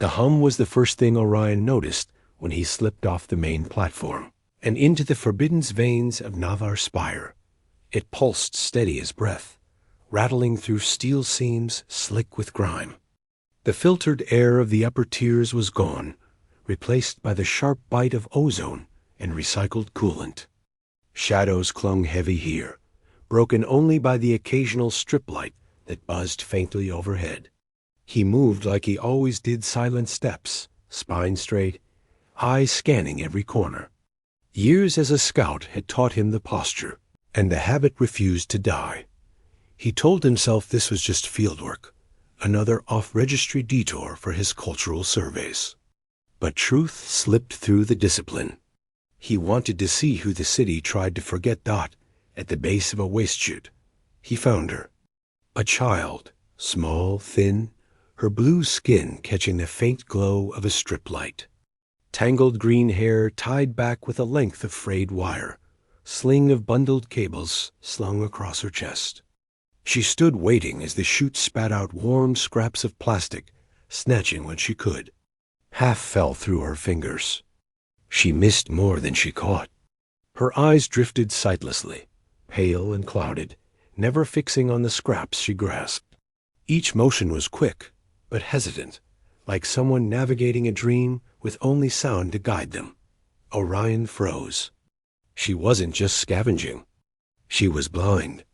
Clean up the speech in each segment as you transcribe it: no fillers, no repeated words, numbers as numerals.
The hum was the first thing Orion noticed when he slipped off the main platform and into the forbidden veins of Navarre Spire. It pulsed steady as breath, rattling through steel seams slick with grime. The filtered air of the upper tiers was gone, replaced by the sharp bite of ozone and recycled coolant. Shadows clung heavy here, broken only by the occasional strip light that buzzed faintly overhead. He moved like he always did, silent steps, spine straight, eyes scanning every corner. Years as a scout had taught him the posture, and the habit refused to die. He told himself this was just fieldwork, another off-registry detour for his cultural surveys. But truth slipped through the discipline. He wanted to see who the city tried to forget. At the base of a waste chute, he found her. A child, small, thin, her blue skin catching the faint glow of a strip light. Tangled green hair tied back with a length of frayed wire, sling of bundled cables slung across her chest. She stood waiting as the chute spat out warm scraps of plastic, snatching what she could. Half fell through her fingers. She missed more than she caught. Her eyes drifted sightlessly, pale and clouded, never fixing on the scraps she grasped. Each motion was quick, but hesitant, like someone navigating a dream with only sound to guide them. Orion froze. She wasn't just scavenging. She was blind.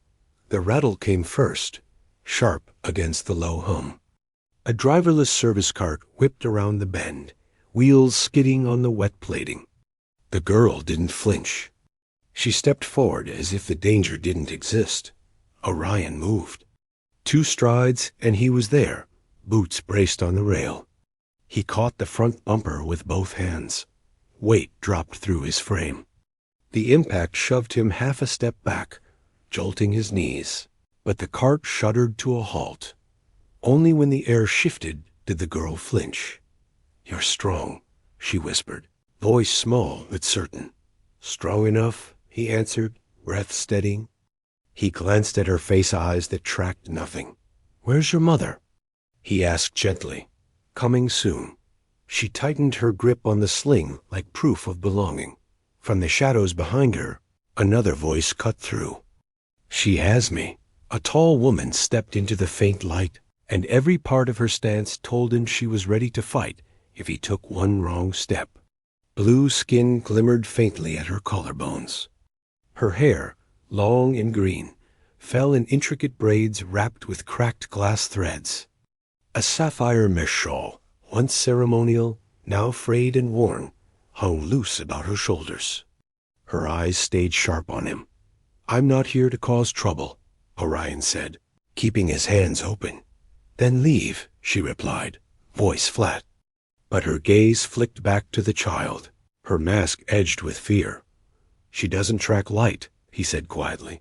The rattle came first, sharp against the low hum. A driverless service cart whipped around the bend, wheels skidding on the wet plating. The girl didn't flinch. She stepped forward as if the danger didn't exist. Orion moved. 2 strides, and he was there, boots braced on the rail. He caught the front bumper with both hands. Weight dropped through his frame. The impact shoved him half a step back, jolting his knees. But the cart shuddered to a halt. Only when the air shifted did the girl flinch. "You're strong," she whispered, voice small but certain. "Strong enough," he answered, breath steadying. He glanced at her face eyes that tracked nothing. "Where's your mother?" he asked gently. "Coming soon." She tightened her grip on the sling like proof of belonging. From the shadows behind her, another voice cut through. "She has me." A tall woman stepped into the faint light, and every part of her stance told him she was ready to fight if he took one wrong step. Blue skin glimmered faintly at her collarbones. Her hair, long and green, fell in intricate braids wrapped with cracked glass threads. A sapphire mesh shawl, once ceremonial, now frayed and worn, hung loose about her shoulders. Her eyes stayed sharp on him. "I'm not here to cause trouble," Orion said, keeping his hands open. "Then leave," she replied, voice flat. But her gaze flicked back to the child, her mask edged with fear. "She doesn't track light," he said quietly.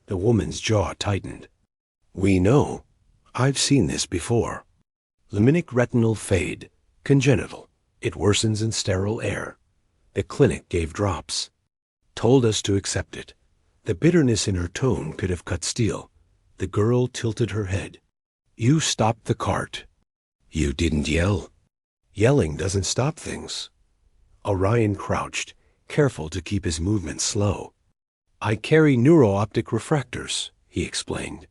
The woman's jaw tightened. "We know. I've seen this before. Laminic retinal fade, congenital. It worsens in sterile air. The clinic gave drops. Told us to accept it." The bitterness in her tone could have cut steel. The girl tilted her head. "You stopped the cart. You didn't yell. Yelling doesn't stop things." Orion crouched, careful to keep his movements slow. "I carry neuro-optic refractors," he explained.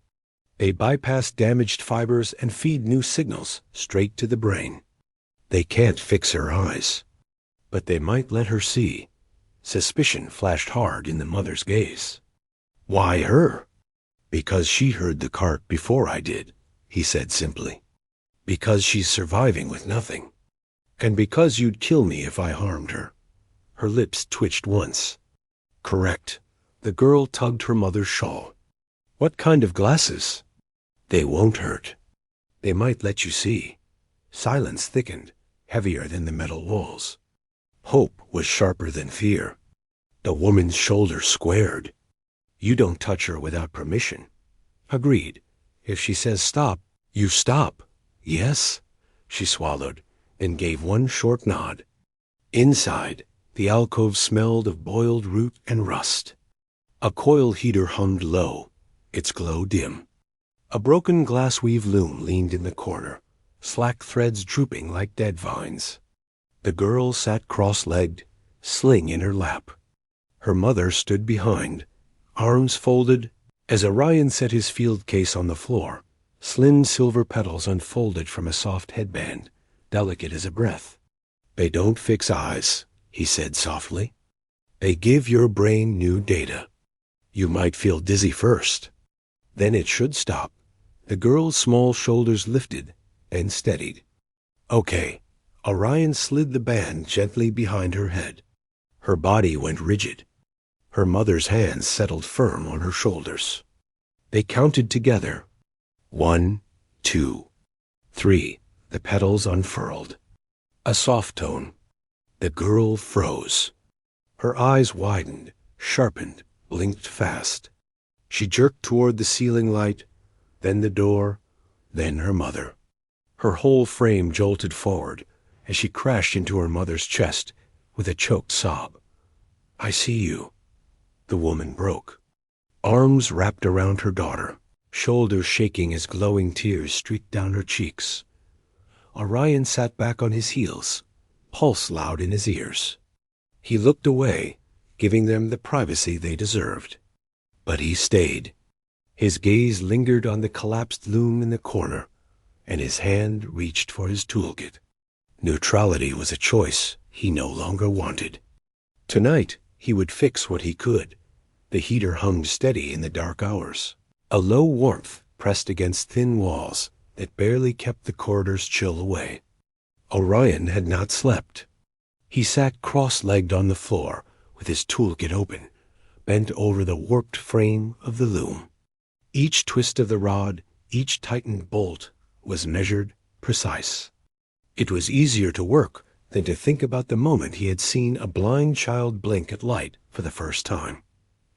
"They bypass damaged fibers and feed new signals straight to the brain. They can't fix her eyes, but they might let her see." Suspicion flashed hard in the mother's gaze. "Why her?" "Because she heard the cart before I did," he said simply. "Because she's surviving with nothing. And because you'd kill me if I harmed her." Her lips twitched once. "Correct." The girl tugged her mother's shawl. "What kind of glasses?" "They won't hurt. They might let you see." Silence thickened, heavier than the metal walls. Hope was sharper than fear. The woman's shoulders squared. "You don't touch her without permission." "Agreed. If she says stop, you stop." "Yes." She swallowed, then gave one short nod. Inside, the alcove smelled of boiled root and rust. A coil heater hummed low, its glow dim. A broken glass weave loom leaned in the corner, slack threads drooping like dead vines. The girl sat cross-legged, sling in her lap. Her mother stood behind, arms folded. As Orion set his field case on the floor, slim silver petals unfolded from a soft headband, delicate as a breath. "They don't fix eyes," he said softly. "They give your brain new data. You might feel dizzy first. Then it should stop." The girl's small shoulders lifted, then steadied. "Okay." Orion slid the band gently behind her head. Her body went rigid. Her mother's hands settled firm on her shoulders. They counted together. 1, 2, 3. The petals unfurled. A soft tone. The girl froze. Her eyes widened, sharpened, blinked fast. She jerked toward the ceiling light, then the door, then her mother. Her whole frame jolted forward as she crashed into her mother's chest with a choked sob. "I see you." The woman broke. Arms wrapped around her daughter, shoulders shaking as glowing tears streaked down her cheeks. Orion sat back on his heels, pulse loud in his ears. He looked away, giving them the privacy they deserved. But he stayed. His gaze lingered on the collapsed loom in the corner, and his hand reached for his toolkit. Neutrality was a choice he no longer wanted. Tonight, he would fix what he could. The heater hummed steady in the dark hours, a low warmth pressed against thin walls that barely kept the corridor's chill away. Orion had not slept. He sat cross-legged on the floor with his toolkit open, bent over the warped frame of the loom. Each twist of the rod, each tightened bolt, was measured, precise. It was easier to work than to think about the moment he had seen a blind child blink at light for the first time.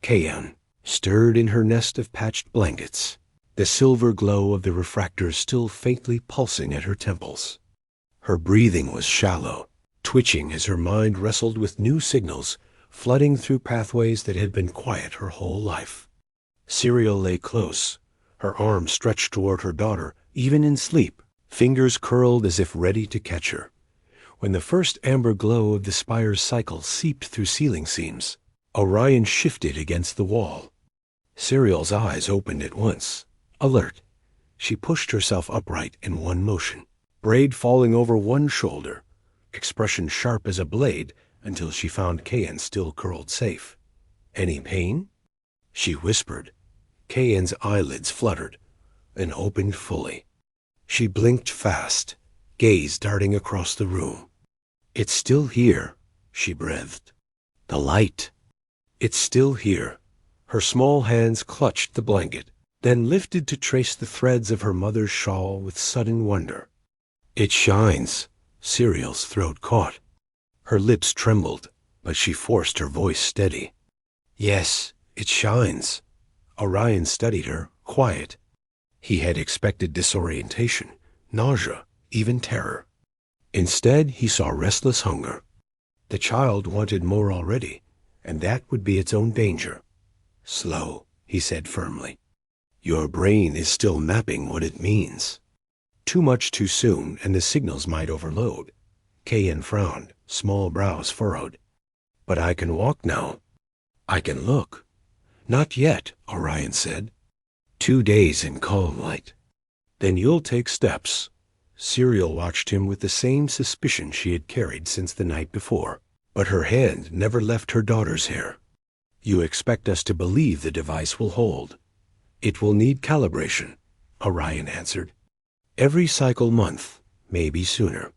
Kayan stirred in her nest of patched blankets, the silver glow of the refractors still faintly pulsing at her temples. Her breathing was shallow, twitching as her mind wrestled with new signals flooding through pathways that had been quiet her whole life. Serial lay close, her arms stretched toward her daughter, even in sleep, fingers curled as if ready to catch her. When the first amber glow of the spire's cycle seeped through ceiling seams, Orion shifted against the wall. Serial's eyes opened at once, alert. She pushed herself upright in one motion, braid falling over one shoulder, expression sharp as a blade until she found Kayan still curled safe. "Any pain?" she whispered. Kayan's eyelids fluttered and opened fully. She blinked fast, gaze darting across the room. "It's still here," she breathed. "The light. It's still here." Her small hands clutched the blanket, then lifted to trace the threads of her mother's shawl with sudden wonder. "It shines." Serial's throat caught. Her lips trembled, but she forced her voice steady. "Yes, it shines." Orion studied her, quiet. He had expected disorientation, nausea, even terror. Instead, he saw restless hunger. The child wanted more already, and that would be its own danger. "Slow," he said firmly. "Your brain is still mapping what it means. Too much too soon, and the signals might overload." Kayan frowned, small brows furrowed. "But I can walk now. I can look." "Not yet," Orion said. 2 days in calm light. Then you'll take steps." Serial watched him with the same suspicion she had carried since the night before, but her hand never left her daughter's hair. "You expect us to believe the device will hold." "It will need calibration," Orion answered. "Every cycle month, maybe sooner.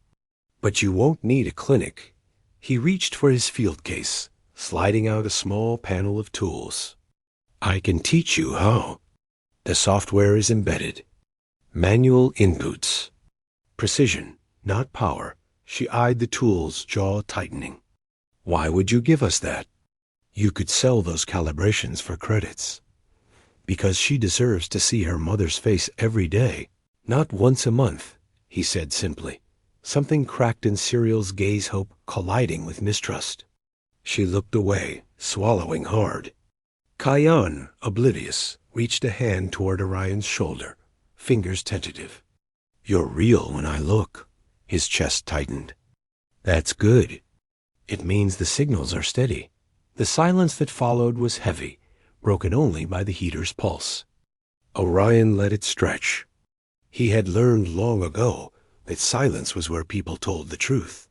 But you won't need a clinic." He reached for his field case, sliding out a small panel of tools. "I can teach you how. The software is embedded. Manual inputs. Precision, not power." She eyed the tools, jaw tightening. "Why would you give us that?" "You could sell those calibrations for credits." "Because she deserves to see her mother's face every day, not once a month," he said simply. Something cracked in Serial's gaze, hope colliding with mistrust. She looked away, swallowing hard. Kayan, oblivious, reached a hand toward Orion's shoulder, fingers tentative. You're real when I look. His chest tightened. That's good. It means the signals are steady. The silence that followed was heavy, broken only by the heater's pulse. Orion let it stretch. He had learned long ago that silence was where people told the truth.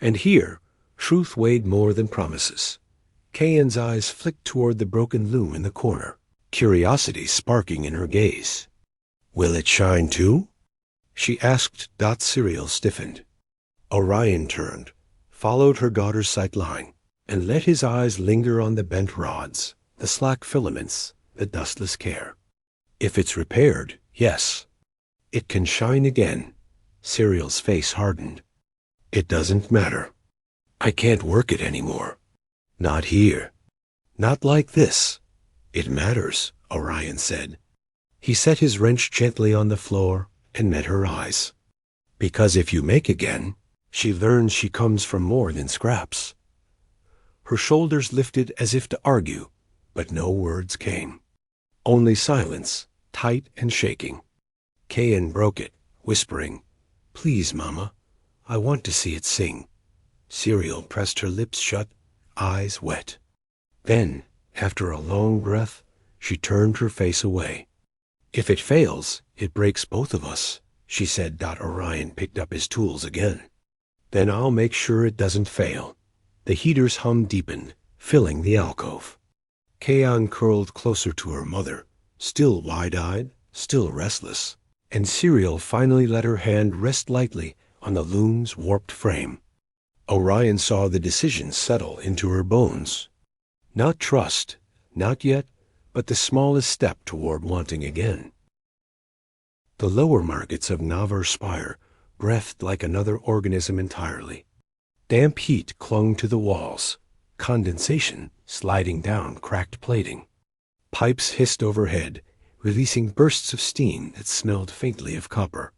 And here, truth weighed more than promises. Kayan's eyes flicked toward the broken loom in the corner, curiosity sparking in her gaze. Will it shine too? She asked. Cyril stiffened. Orion turned, followed her daughter's sight line, and let his eyes linger on the bent rods, the slack filaments, the dustless care. If it's repaired, yes. It can shine again. Cyril's face hardened. It doesn't matter. I can't work it anymore. Not here. Not like this. It matters, Orion said. He set his wrench gently on the floor and met her eyes. Because if you make again, she learns she comes from more than scraps. Her shoulders lifted as if to argue, but no words came. Only silence, tight and shaking. Kayan broke it, whispering, Please, Mama, I want to see it sing. Cyril pressed her lips shut, eyes wet. Then, after a long breath, she turned her face away. If it fails, it breaks both of us, she said. Orion picked up his tools again. Then I'll make sure it doesn't fail. The heater's hum deepened, filling the alcove. Kayan curled closer to her mother, still wide-eyed, still restless, and Cyril finally let her hand rest lightly on the loom's warped frame. Orion saw the decision settle into her bones. Not trust, not yet, but the smallest step toward wanting again. The lower markets of Navar Spire breathed like another organism entirely. Damp heat clung to the walls, condensation sliding down cracked plating. Pipes hissed overhead, releasing bursts of steam that smelled faintly of copper.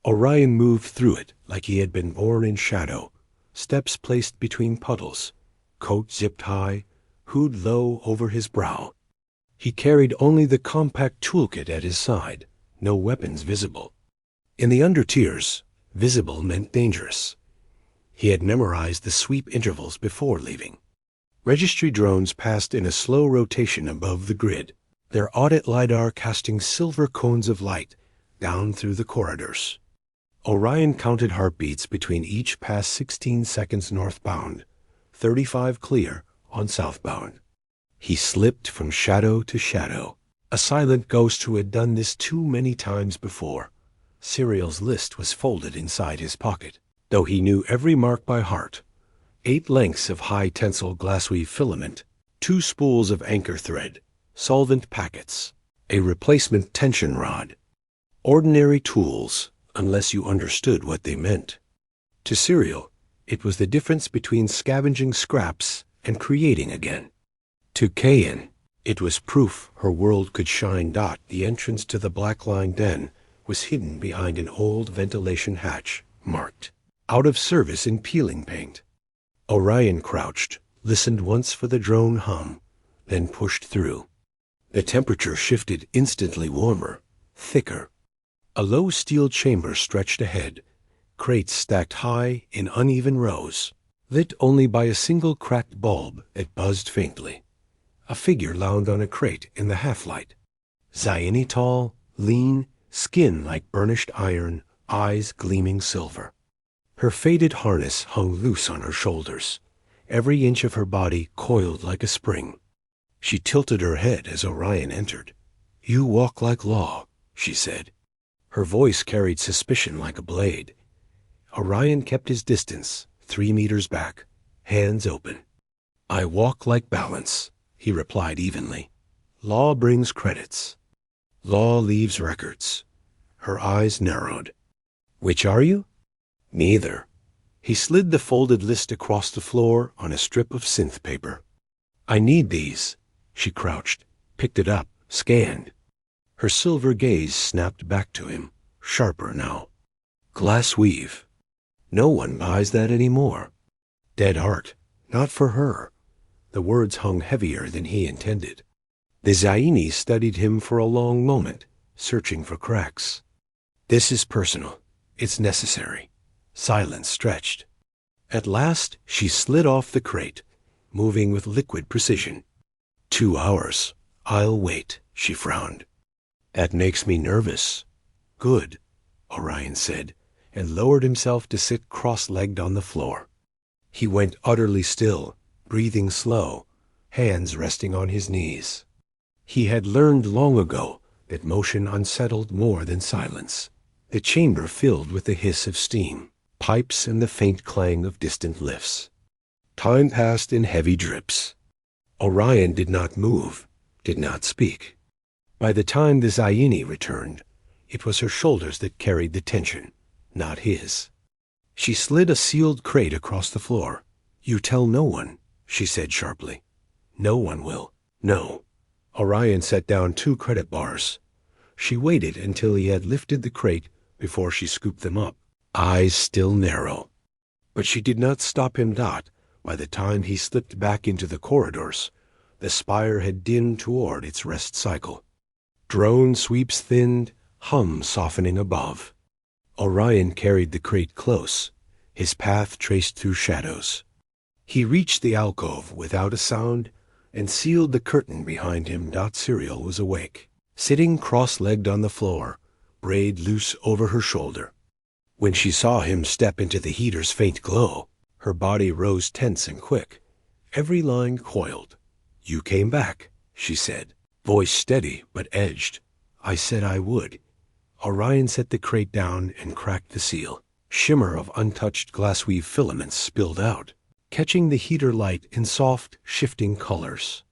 Orion moved through it like he had been born in shadow, steps placed between puddles, coat zipped high, hood low over his brow. He carried only the compact toolkit at his side, no weapons visible. In the undertiers, visible meant dangerous. He had memorized the sweep intervals before leaving. Registry drones passed in a slow rotation above the grid, their audit lidar casting silver cones of light down through the corridors. Orion counted heartbeats between each pass 16 seconds northbound, 35 clear on southbound. He slipped from shadow to shadow, a silent ghost who had done this too many times before. Cyril's list was folded inside his pocket, though he knew every mark by heart. 8 lengths of high-tensile glassweave filament, 2 spools of anchor thread, solvent packets, a replacement tension rod. Ordinary tools, unless you understood what they meant. To Cyril, it was the difference between scavenging scraps and creating again. To Kayan, it was proof her world could shine. The entrance to the black-lined den was hidden behind an old ventilation hatch, marked out of service in peeling paint. Orion crouched, listened once for the drone hum, then pushed through. The temperature shifted instantly warmer, thicker. A low steel chamber stretched ahead, crates stacked high in uneven rows, lit only by a single cracked bulb that buzzed faintly. A figure lounged on a crate in the half-light. Zaini tall, lean, skin like burnished iron, eyes gleaming silver. Her faded harness hung loose on her shoulders, every inch of her body coiled like a spring. She tilted her head as Orion entered. You walk like law, she said. Her voice carried suspicion like a blade. Orion kept his distance, 3 meters back, hands open. I walk like balance, he replied evenly. Law brings credits. Law leaves records. Her eyes narrowed. Which are you? Neither. He slid the folded list across the floor on a strip of synth paper. I need these. She crouched, picked it up, scanned. Her silver gaze snapped back to him, sharper now. Glass weave. No one buys that anymore. Dead art. Not for her. The words hung heavier than he intended. The Zaini studied him for a long moment, searching for cracks. This is personal. It's necessary. Silence stretched. At last, she slid off the crate, moving with liquid precision. 2 hours. I'll wait, she frowned. That makes me nervous. Good, Orion said, and lowered himself to sit cross-legged on the floor. He went utterly still, breathing slow, hands resting on his knees. He had learned long ago that motion unsettled more than silence. The chamber filled with the hiss of steam, pipes and the faint clang of distant lifts. Time passed in heavy drips. Orion did not move, did not speak. By the time the Zaini returned, it was her shoulders that carried the tension, not his. She slid a sealed crate across the floor. You tell no one, she said sharply. No one will. No. Orion set down 2 credit bars. She waited until he had lifted the crate before she scooped them up, eyes still narrow. But she did not stop him. By the time he slipped back into the corridors, the spire had dimmed toward its rest cycle. Drone sweeps thinned, hum softening above. Orion carried the crate close, his path traced through shadows. He reached the alcove without a sound and sealed the curtain behind him. Serial was awake, sitting cross-legged on the floor, braid loose over her shoulder. When she saw him step into the heater's faint glow, her body rose tense and quick. Every line coiled. You came back, she said, voice steady but edged. I said I would. Orion set the crate down and cracked the seal. Shimmer of untouched glassweave filaments spilled out, catching the heater light in soft, shifting colors.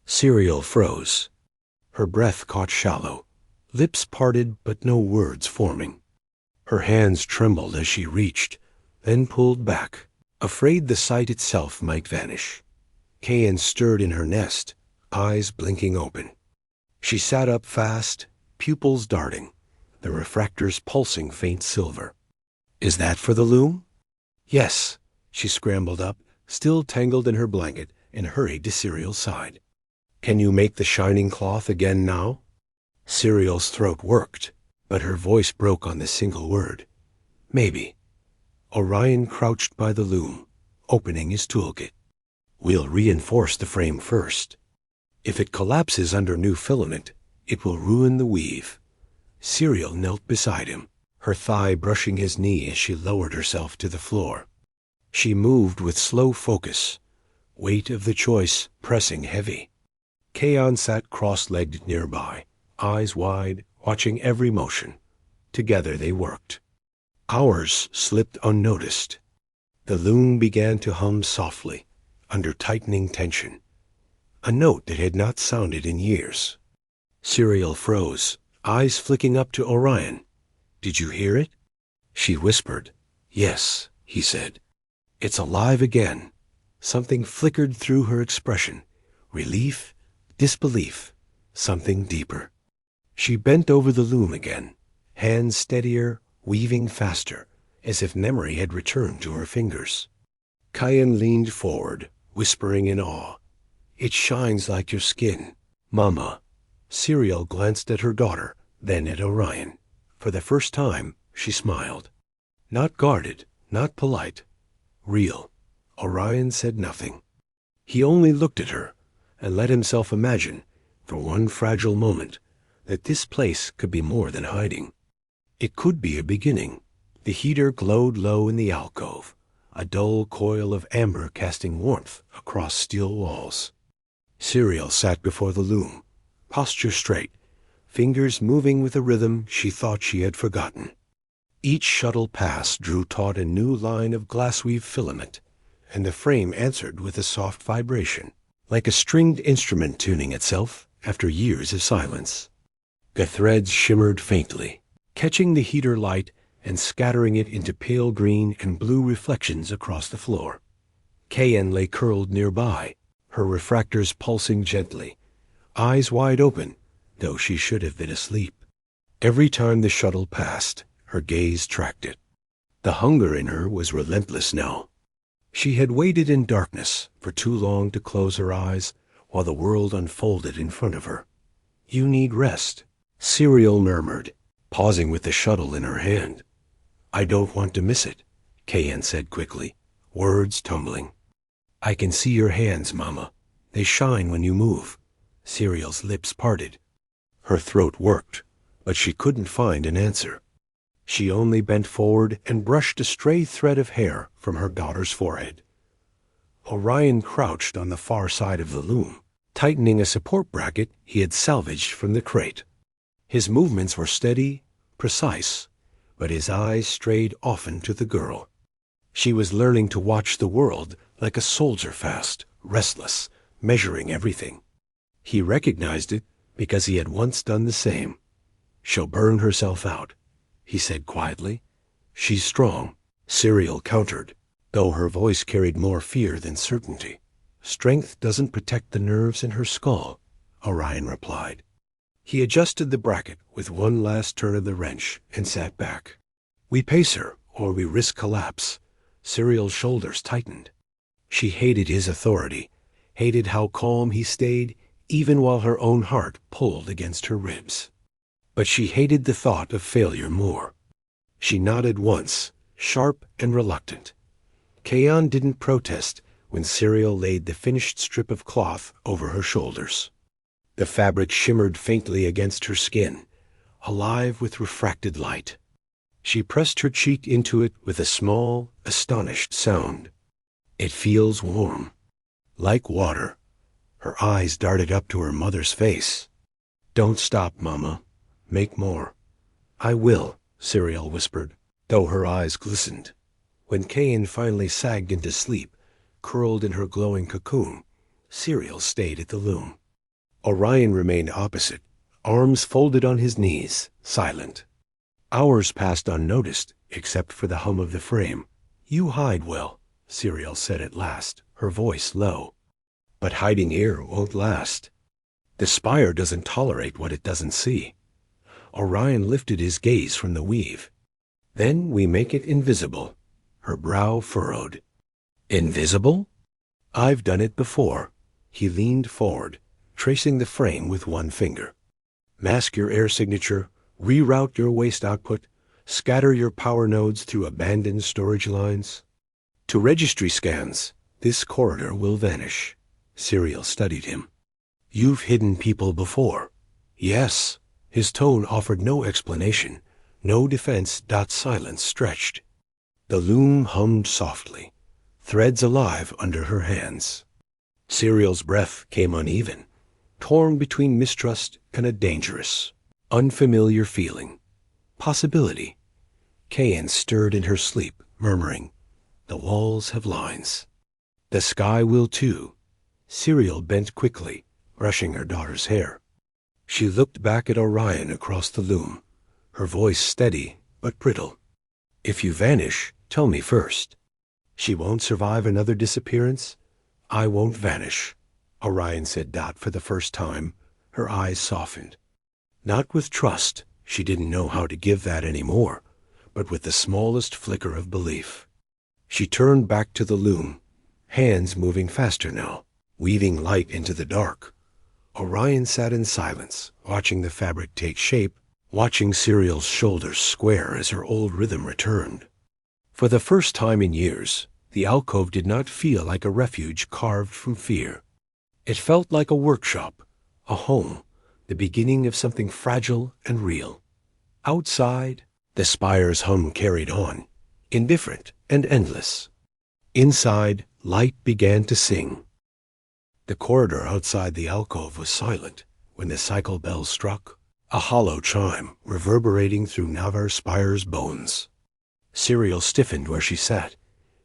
Serial froze. Her breath caught shallow, lips parted but no words forming. Her hands trembled as she reached, then pulled back, afraid the sight itself might vanish. Kayan stirred in her nest, eyes blinking open. She sat up fast, pupils darting, the refractors pulsing faint silver. Is that for the loom? Yes. She scrambled up, still tangled in her blanket, and hurried to Serial's side. Can you make the shining cloth again now? Serial's throat worked, but her voice broke on the single word. Maybe. Orion crouched by the loom, opening his toolkit. We'll reinforce the frame first. If it collapses under new filament, it will ruin the weave. Serial knelt beside him, her thigh brushing his knee as she lowered herself to the floor. She moved with slow focus, weight of the choice pressing heavy. Kayan sat cross-legged nearby, eyes wide, watching every motion. Together they worked. Hours slipped unnoticed. The loom began to hum softly, under tightening tension. A note that had not sounded in years. Serial froze, eyes flicking up to Orion. Did you hear it? She whispered. Yes, he said. It's alive again. Something flickered through her expression. Relief, disbelief, something deeper. She bent over the loom again, hands steadier, weaving faster, as if memory had returned to her fingers. Kayan leaned forward, whispering in awe. It shines like your skin. Mama. Serial glanced at her daughter, then at Orion. For the first time, she smiled. Not guarded, not polite. Real. Orion said nothing. He only looked at her, and let himself imagine, for one fragile moment, that this place could be more than hiding. It could be a beginning. The heater glowed low in the alcove, a dull coil of amber casting warmth across steel walls. Serial sat before the loom, posture straight, fingers moving with a rhythm she thought she had forgotten. Each shuttle pass drew taut a new line of glassweave filament, and the frame answered with a soft vibration, like a stringed instrument tuning itself after years of silence. The threads shimmered faintly, catching the heater light and scattering it into pale green and blue reflections across the floor. Kayan lay curled nearby, her refractors pulsing gently, eyes wide open, though she should have been asleep. Every time the shuttle passed, her gaze tracked it. The hunger in her was relentless now. She had waited in darkness for too long to close her eyes while the world unfolded in front of her. You need rest, Serial murmured. pausing with the shuttle in her hand. "I don't want to miss it," Kayan said quickly, words tumbling. "I can see your hands, Mama. They shine when you move." Serial's lips parted. Her throat worked, but she couldn't find an answer. She only bent forward and brushed a stray thread of hair from her daughter's forehead. Orion crouched on the far side of the loom, tightening a support bracket he had salvaged from the crate. His movements were steady, precise, but his eyes strayed often to the girl. She was learning to watch the world like a soldier, fast, restless, measuring everything. He recognized it because he had once done the same. "She'll burn herself out," he said quietly. "She's strong," Serial countered, though her voice carried more fear than certainty. "Strength doesn't protect the nerves in her skull," Orion replied. He adjusted the bracket with one last turn of the wrench and sat back. "We pace her, or we risk collapse." Serial's shoulders tightened. She hated his authority, hated how calm he stayed, even while her own heart pulled against her ribs. But she hated the thought of failure more. She nodded once, sharp and reluctant. Kayan didn't protest when Serial laid the finished strip of cloth over her shoulders. The fabric shimmered faintly against her skin, alive with refracted light. She pressed her cheek into it with a small, astonished sound. "It feels warm." Like water. Her eyes darted up to her mother's face. "Don't stop, Mama. Make more." "I will," Serial whispered, though her eyes glistened. When Kayan finally sagged into sleep, curled in her glowing cocoon, Serial stayed at the loom. Orion remained opposite, arms folded on his knees, silent. Hours passed unnoticed, except for the hum of the frame. "You hide well," Serial said at last, her voice low. "But hiding here won't last. The spire doesn't tolerate what it doesn't see." Orion lifted his gaze from the weave. "Then we make it invisible." Her brow furrowed. "Invisible?" "I've done it before." He leaned forward, tracing the frame with one finger. "Mask your air signature, reroute your waste output, scatter your power nodes through abandoned storage lines. To registry scans, this corridor will vanish." Serial studied him. "You've hidden people before." "Yes." His tone offered no explanation, no defense. Silence stretched. The loom hummed softly, threads alive under her hands. Serial's breath came uneven, torn between mistrust and a dangerous, unfamiliar feeling. Possibility. Kayan stirred in her sleep, murmuring, "The walls have lines. The sky will too." Serial bent quickly, brushing her daughter's hair. She looked back at Orion across the loom, her voice steady but brittle. "If you vanish, tell me first." "She won't survive another disappearance?" "I won't vanish," Orion said for the first time. Her eyes softened. Not with trust, she didn't know how to give that anymore, but with the smallest flicker of belief. She turned back to the loom, hands moving faster now, weaving light into the dark. Orion sat in silence, watching the fabric take shape, watching Serial's shoulders square as her old rhythm returned. For the first time in years, the alcove did not feel like a refuge carved from fear. It felt like a workshop, a home, the beginning of something fragile and real. Outside, the spire's hum carried on, indifferent and endless. Inside, light began to sing. The corridor outside the alcove was silent when the cycle bell struck, a hollow chime reverberating through Navar Spire's bones. Serial stiffened where she sat,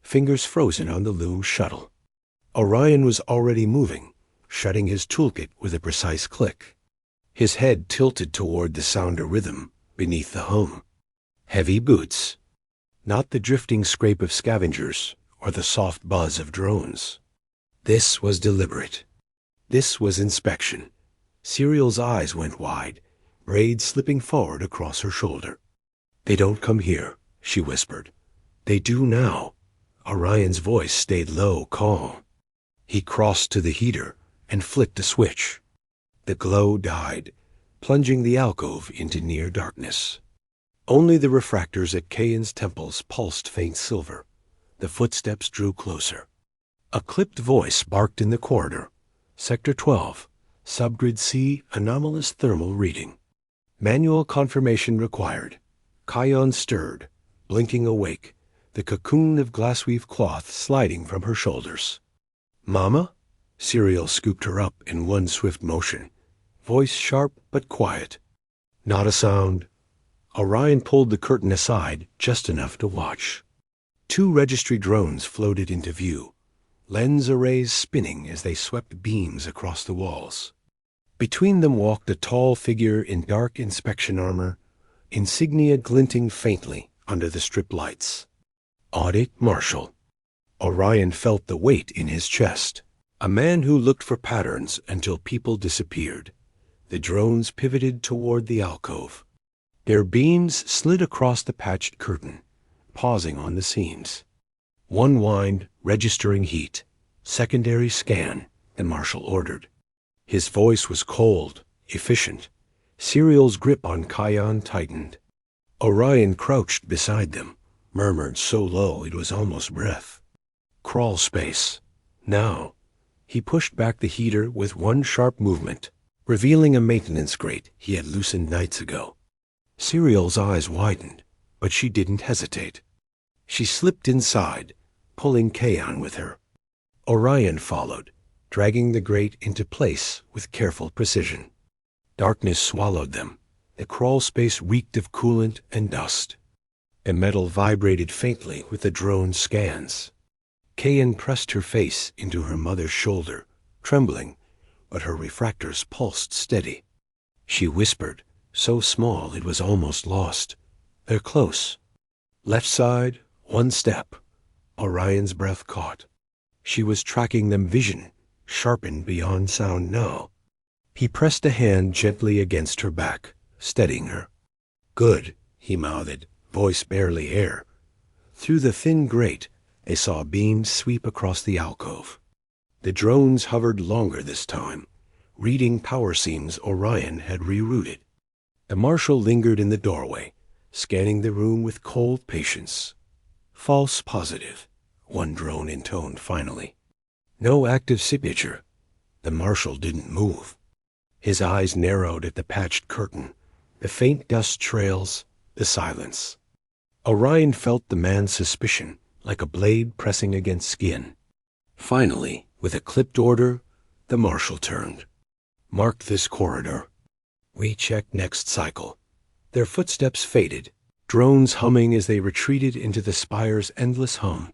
fingers frozen on the loom's shuttle. Orion was already moving, shutting his toolkit with a precise click. His head tilted toward the sounder rhythm beneath the hum. Heavy boots. Not the drifting scrape of scavengers or the soft buzz of drones. This was deliberate. This was inspection. Serial's eyes went wide, braids slipping forward across her shoulder. "They don't come here," she whispered. "They do now." Orion's voice stayed low, calm. He crossed to the heater and flicked a switch. The glow died, plunging the alcove into near darkness. Only the refractors at Kayan's temples pulsed faint silver. The footsteps drew closer. A clipped voice barked in the corridor. Sector 12, Subgrid C, anomalous thermal reading. Manual confirmation required. Kayan stirred, blinking awake, the cocoon of glassweave cloth sliding from her shoulders. "Mama?" Serial scooped her up in one swift motion, voice sharp but quiet. Not a sound. Orion pulled the curtain aside just enough to watch. 2 registry drones floated into view, lens arrays spinning as they swept beams across the walls. Between them walked a tall figure in dark inspection armor, insignia glinting faintly under the strip lights. Audit Marshal. Orion felt the weight in his chest. A man who looked for patterns until people disappeared. The drones pivoted toward the alcove. Their beams slid across the patched curtain, pausing on the seams. One whined, registering heat. "Secondary scan," the Marshal ordered. His voice was cold, efficient. Serial's grip on Kayan tightened. Orion crouched beside them, murmured so low it was almost breath. "Crawl space. Now." He pushed back the heater with one sharp movement, revealing a maintenance grate he had loosened nights ago. Serial's eyes widened, but she didn't hesitate. She slipped inside, pulling Kayan with her. Orion followed, dragging the grate into place with careful precision. Darkness swallowed them. The crawl space reeked of coolant and dust. A metal vibrated faintly with the drone's scans. Kayan pressed her face into her mother's shoulder, trembling, but her refractors pulsed steady. She whispered, so small it was almost lost. "They're close. Left side, 1 step." Orion's breath caught. She was tracking them, vision, sharpened beyond sound now. He pressed a hand gently against her back, steadying her. "Good," he mouthed, voice barely air. Through the thin grate, they saw beams sweep across the alcove. The drones hovered longer this time, reading power seams Orion had rerouted. The Marshal lingered in the doorway, scanning the room with cold patience. "False positive," one drone intoned finally. "No active signature." The Marshal didn't move. His eyes narrowed at the patched curtain, the faint dust trails, the silence. Orion felt the man's suspicion, like a blade pressing against skin. Finally, with a clipped order, the Marshal turned. "Mark this corridor. We check next cycle." Their footsteps faded, drones humming as they retreated into the spire's endless hum.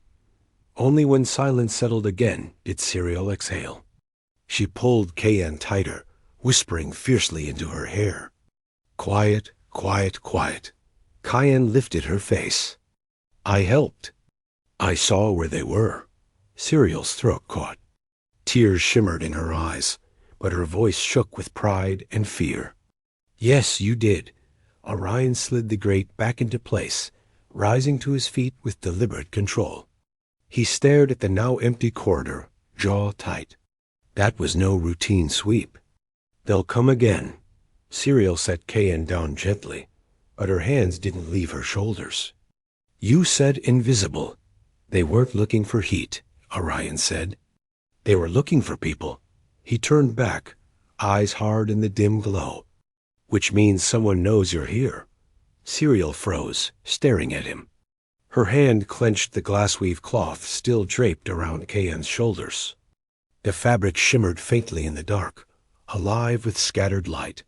Only when silence settled again did Serial exhale. She pulled Kayan tighter, whispering fiercely into her hair. "Quiet, quiet, quiet." Kayan lifted her face. "I helped. I saw where they were." Serial's throat caught. Tears shimmered in her eyes, but her voice shook with pride and fear. "Yes, you did." Orion slid the grate back into place, rising to his feet with deliberate control. He stared at the now empty corridor, jaw tight. That was no routine sweep. "They'll come again." Serial set Kayan down gently, but her hands didn't leave her shoulders. "You said invisible." "They weren't looking for heat," Orion said. "They were looking for people." He turned back, eyes hard in the dim glow. "Which means someone knows you're here." Serial froze, staring at him. Her hand clenched the glassweave cloth still draped around Kayan's shoulders. The fabric shimmered faintly in the dark, alive with scattered light.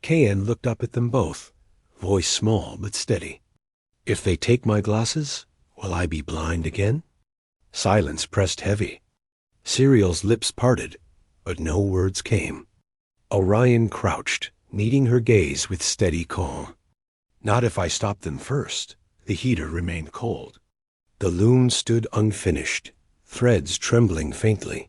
Kayan looked up at them both, voice small but steady. "If they take my glasses, will I be blind again?" Silence pressed heavy. Serial's lips parted, but no words came. Orion crouched, meeting her gaze with steady calm. "Not if I stop them first." The heater remained cold. The loom stood unfinished, threads trembling faintly.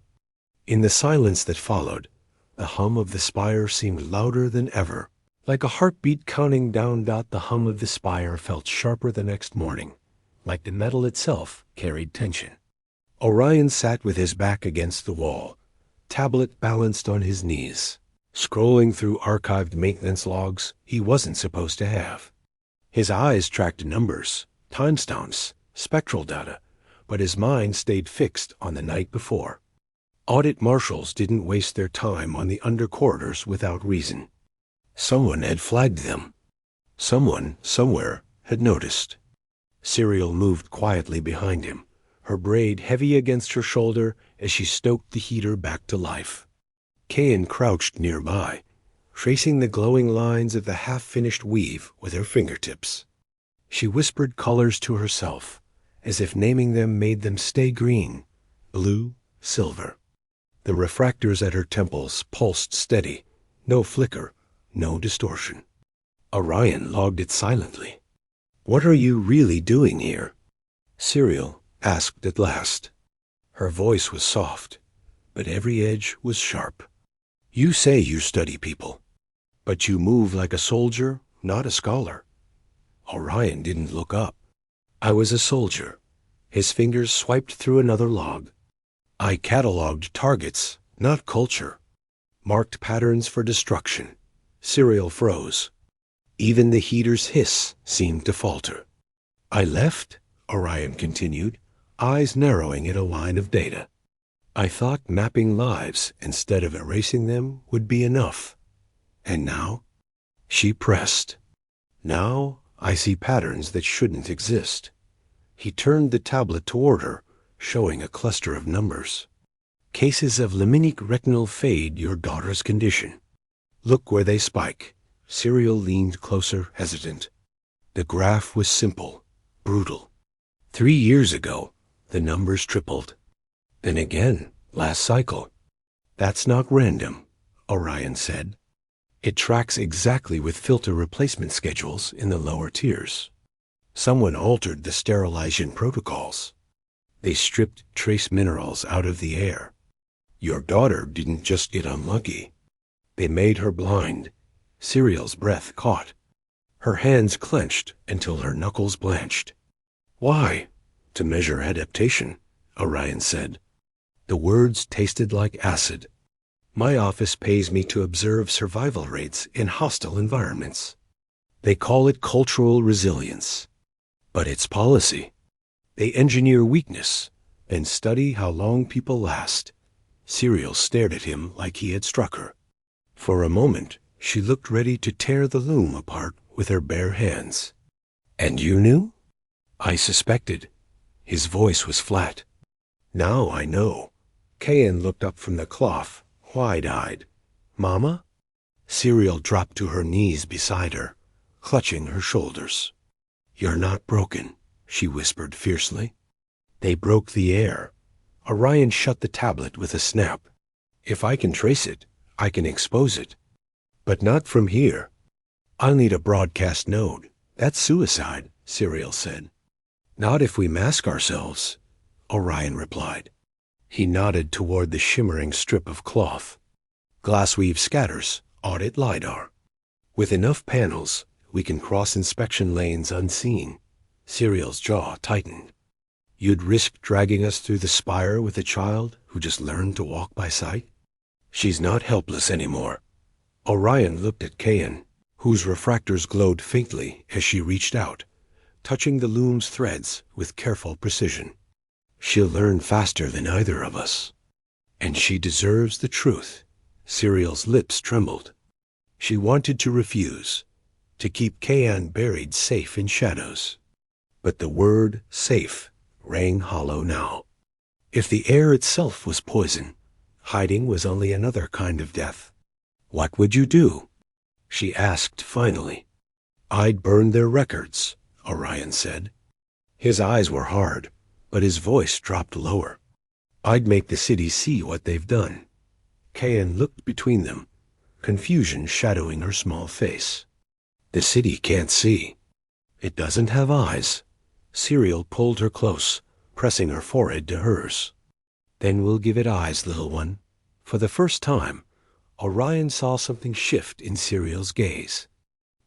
In the silence that followed, the hum of the spire seemed louder than ever. Like a heartbeat counting down. The hum of the spire felt sharper the next morning, like the metal itself carried tension. Orion sat with his back against the wall, tablet balanced on his knees, scrolling through archived maintenance logs he wasn't supposed to have. His eyes tracked numbers, timestamps, spectral data, but his mind stayed fixed on the night before. Audit marshals didn't waste their time on the under corridors without reason. Someone had flagged them. Someone, somewhere, had noticed. Serial moved quietly behind him, her braid heavy against her shoulder as she stoked the heater back to life. Kayan crouched nearby, tracing the glowing lines of the half-finished weave with her fingertips. She whispered colors to herself, as if naming them made them stay green, blue, silver. The refractors at her temples pulsed steady, no flicker, no distortion. Orion logged it silently. "What are you really doing here?" Serial asked at last. Her voice was soft, but every edge was sharp. "You say you study people, but you move like a soldier, not a scholar." Orion didn't look up. "I was a soldier." His fingers swiped through another log. "I cataloged targets, not culture. Marked patterns for destruction." Serial froze. Even the heater's hiss seemed to falter. "I left," Orion continued, eyes narrowing at a line of data. "I thought mapping lives instead of erasing them would be enough. And now?" She pressed. "Now I see patterns that shouldn't exist." He turned the tablet toward her, showing a cluster of numbers. "Cases of laminic retinal fade, your daughter's condition. Look where they spike." Serial leaned closer, hesitant. The graph was simple, brutal. 3 years ago, the numbers tripled. Then again, last cycle. "That's not random," Orion said. "It tracks exactly with filter replacement schedules in the lower tiers. Someone altered the sterilization protocols. They stripped trace minerals out of the air. Your daughter didn't just get unlucky. They made her blind." Serial's breath caught. Her hands clenched until her knuckles blanched. "Why?" "To measure adaptation," Orion said. The words tasted like acid. "My office pays me to observe survival rates in hostile environments. They call it cultural resilience. But it's policy. They engineer weakness and study how long people last." Serial stared at him like he had struck her. For a moment, she looked ready to tear the loom apart with her bare hands. "And you knew?" "I suspected." His voice was flat. "Now I know." Kayan looked up from the cloth, wide-eyed. "Mama?" Serial dropped to her knees beside her, clutching her shoulders. "You're not broken," she whispered fiercely. "They broke the air." Orion shut the tablet with a snap. "If I can trace it, I can expose it. But not from here. I'll need a broadcast node. That's suicide," Serial said. "Not if we mask ourselves," Orion replied. He nodded toward the shimmering strip of cloth. "Glassweave scatters, audit LiDAR. With enough panels, we can cross inspection lanes unseen." Serial's jaw tightened. "You'd risk dragging us through the spire with a child who just learned to walk by sight?" "She's not helpless anymore." Orion looked at Kayan, whose refractors glowed faintly as she reached out, touching the loom's threads with careful precision. "She'll learn faster than either of us. And she deserves the truth." Serial's lips trembled. She wanted to refuse, to keep Kayan buried safe in shadows. But the word safe rang hollow now. If the air itself was poison, hiding was only another kind of death. "What would you do?" she asked finally. "I'd burn their records," Orion said. His eyes were hard, but his voice dropped lower. "I'd make the city see what they've done." Kayan looked between them, confusion shadowing her small face. "The city can't see. It doesn't have eyes." Serial pulled her close, pressing her forehead to hers. "Then we'll give it eyes, little one." For the first time, Orion saw something shift in Serial's gaze.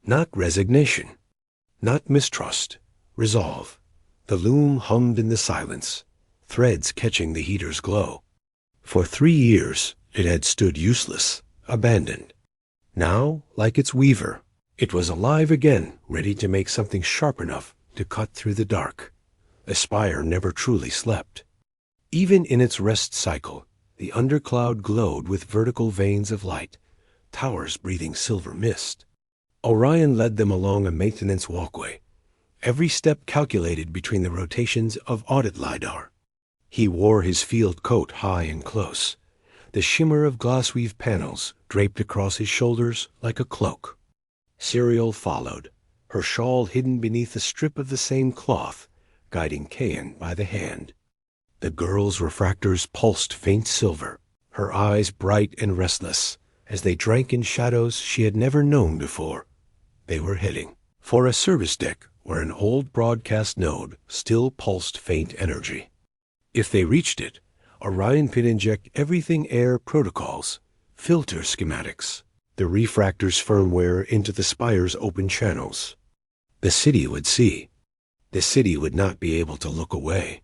Not resignation, not mistrust, resolve. The loom hummed in the silence, threads catching the heater's glow. For 3 years, it had stood useless, abandoned. Now, like its weaver, It was alive again, ready to make something sharp enough to cut through the dark. The spire never truly slept. Even in its rest cycle, the undercloud glowed with vertical veins of light, towers breathing silver mist. Orion led them along a maintenance walkway, every step calculated between the rotations of audit lidar. He wore his field coat high and close, the shimmer of glassweave panels draped across his shoulders like a cloak. Serial followed, her shawl hidden beneath a strip of the same cloth, guiding Kayan by the hand. The girl's refractors pulsed faint silver, her eyes bright and restless, as they drank in shadows she had never known before. They were heading for a service deck where an old broadcast node still pulsed faint energy. If they reached it, Orion could inject everything air protocols, filter schematics, the refractor's firmware into the spire's open channels. The city would see. The city would not be able to look away.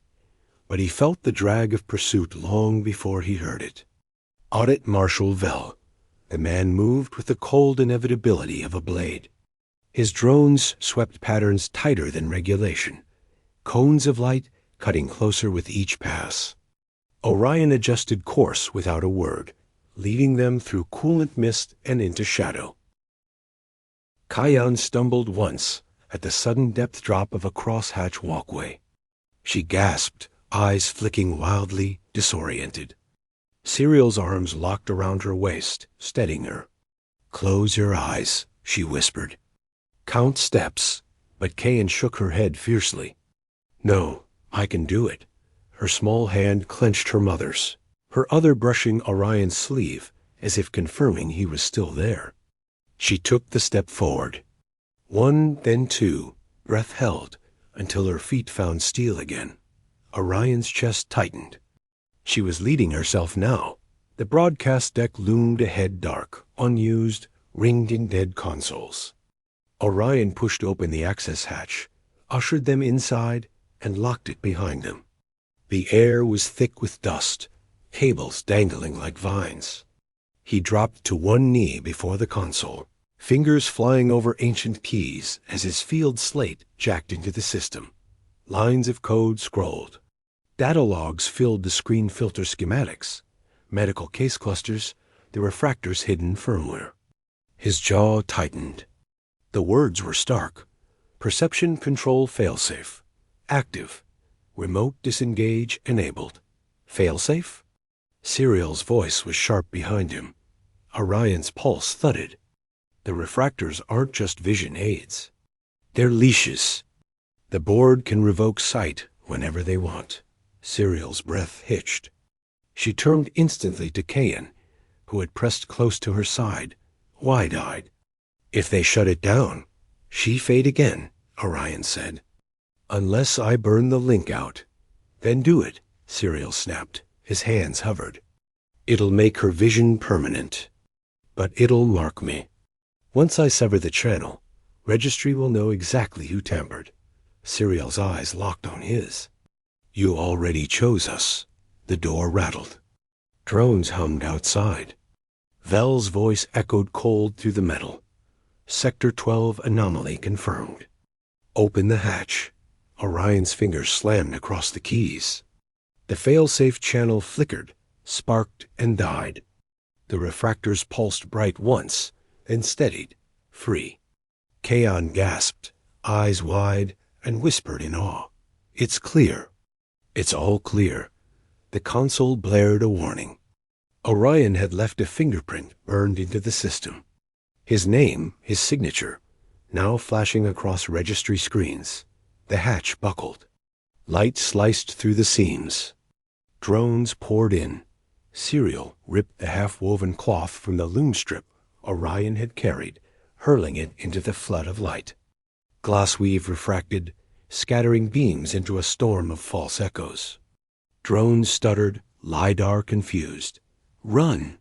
But he felt the drag of pursuit long before he heard it. Audit Marshal Vell. The man moved with the cold inevitability of a blade. His drones swept patterns tighter than regulation, cones of light cutting closer with each pass. Orion adjusted course without a word, leading them through coolant mist and into shadow. Kayan stumbled once at the sudden depth drop of a crosshatch walkway. She gasped, eyes flicking wildly, disoriented. Serial's arms locked around her waist, steadying her. "Close your eyes," she whispered. "Count steps," but Kayan shook her head fiercely. "No, I can do it." Her small hand clenched her mother's, her other brushing Orion's sleeve as if confirming he was still there. She took the step forward. One, then two, breath held until her feet found steel again. Orion's chest tightened. She was leading herself now. The broadcast deck loomed ahead dark, unused, ringed in dead consoles. Orion pushed open the access hatch, ushered them inside, and locked it behind them. The air was thick with dust, cables dangling like vines. He dropped to one knee before the console, fingers flying over ancient keys as his field slate jacked into the system. Lines of code scrolled. Data logs filled the screen filter schematics, medical case clusters, the refractor's hidden firmware. His jaw tightened. The words were stark. Perception control failsafe. Active. Remote disengage enabled. Failsafe? Serial's voice was sharp behind him. Orion's pulse thudded. The refractors aren't just vision aids. They're leashes. The board can revoke sight whenever they want. Serial's breath hitched. She turned instantly to Kayan, who had pressed close to her side, wide-eyed. "If they shut it down, she fade again," Orion said. "Unless I burn the link out." "Then do it," Serial snapped. His hands hovered. "It'll make her vision permanent. But it'll mark me. Once I sever the channel, registry will know exactly who tampered." Serial's eyes locked on his. "You already chose us." The door rattled. Drones hummed outside. Vell's voice echoed cold through the metal. Sector 12 anomaly confirmed. "Open the hatch." Orion's fingers slammed across the keys. The failsafe channel flickered, sparked, and died. The refractors pulsed bright once, then steadied, free. Kayan gasped, eyes wide, and whispered in awe. "It's clear." "It's all clear." The console blared a warning. Orion had left a fingerprint burned into the system. His name, his signature, now flashing across registry screens. The hatch buckled. Light sliced through the seams. Drones poured in. Serial ripped the half-woven cloth from the loom strip Orion had carried, hurling it into the flood of light. Glassweave refracted, scattering beams into a storm of false echoes. Drones stuttered, lidar confused. "Run!"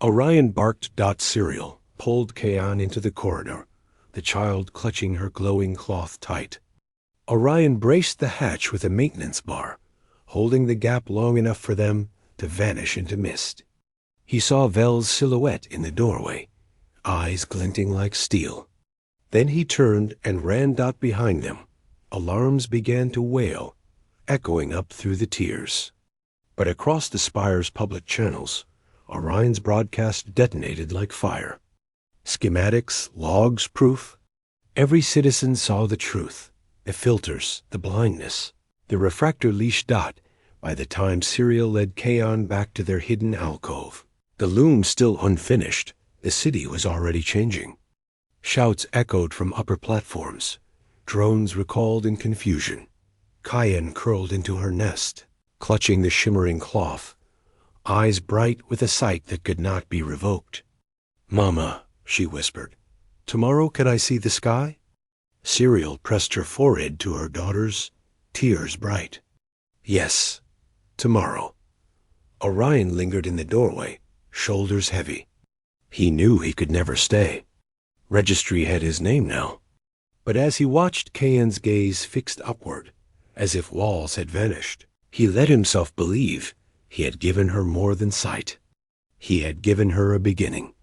Orion barked. Serial pulled Kayan into the corridor, the child clutching her glowing cloth tight. Orion braced the hatch with a maintenance bar, holding the gap long enough for them to vanish into mist. He saw Vell's silhouette in the doorway, eyes glinting like steel. Then he turned and ran behind them. Alarms began to wail, echoing up through the tiers. But across the spire's public channels, Orion's broadcast detonated like fire. Schematics, logs, proof. Every citizen saw the truth, the filters, the blindness, the refractor leash dot by the time Serial led Kaon back to their hidden alcove. The loom still unfinished, the city was already changing. Shouts echoed from upper platforms. Drones recalled in confusion. Kayan curled into her nest, clutching the shimmering cloth, eyes bright with a sight that could not be revoked. "Mama," she whispered, "tomorrow can I see the sky?" Serial pressed her forehead to her daughter's, tears bright. "Yes, tomorrow." Orion lingered in the doorway, shoulders heavy. He knew he could never stay. Registry had his name now. But as he watched Kayan's gaze fixed upward, as if walls had vanished, he let himself believe he had given her more than sight. He had given her a beginning.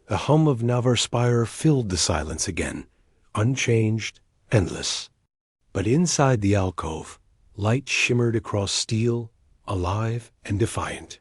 The hum of Navar Spire filled the silence again, unchanged, endless. But inside the alcove, light shimmered across steel, alive and defiant.